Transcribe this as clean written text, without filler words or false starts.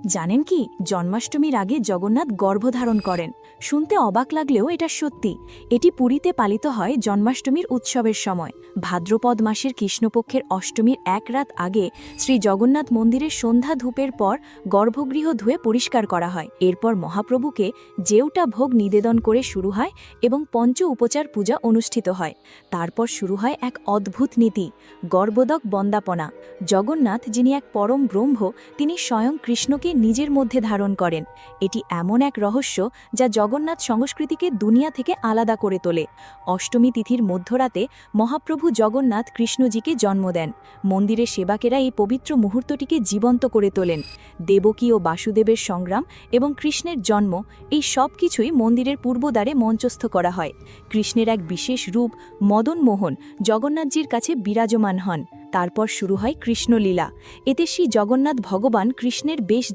জানেন কি, জন্মাষ্টমীর আগে জগন্নাথ গর্ভধারণ করেন। শুনতে অবাক লাগলেও এটা সত্যি। এটি পুরীতে পালিত হয় জন্মাষ্টমীর উৎসবের সময়। ভাদ্রপদ মাসের কৃষ্ণপক্ষের অষ্টমীর এক রাত আগে শ্রী জগন্নাথ মন্দিরের সন্ধ্যা ধূপের পর গর্ভগৃহ ধুয়ে পরিষ্কার করা হয়। এরপর মহাপ্রভুকে জেউটা ভোগ নিবেদন করে শুরু হয় এবং পঞ্চ উপচার পূজা অনুষ্ঠিত হয়। তারপর শুরু হয় এক অদ্ভুত নীতি, গর্ভোদক বন্দাপনা। জগন্নাথ, যিনি এক পরম ব্রহ্ম, তিনি স্বয়ং কৃষ্ণকে নিজের মধ্যে ধারণ করেন। এটি এমন এক রহস্য যা জগন্নাথ সংস্কৃতিকে দুনিয়া থেকে আলাদা করে তোলে। অষ্টমী তিথির মধ্যরাতে মহাপ্রভু জগন্নাথ কৃষ্ণজিকে জন্ম দেন। মন্দিরের সেবাকেরা এই পবিত্র মুহূর্তটিকে জীবন্ত করে তোলেন। দেবকী ও বাসুদেবের সংগ্রাম এবং কৃষ্ণের জন্ম, এই সব কিছুই মন্দিরের পূর্বদ্বারে মঞ্চস্থ করা হয়। কৃষ্ণের এক বিশেষ রূপ মদন মোহন জগন্নাথজির কাছে বিরাজমান হন। তারপর শুরু হয় কৃষ্ণলীলা। এতে শ্রী জগন্নাথ ভগবান কৃষ্ণের বেশ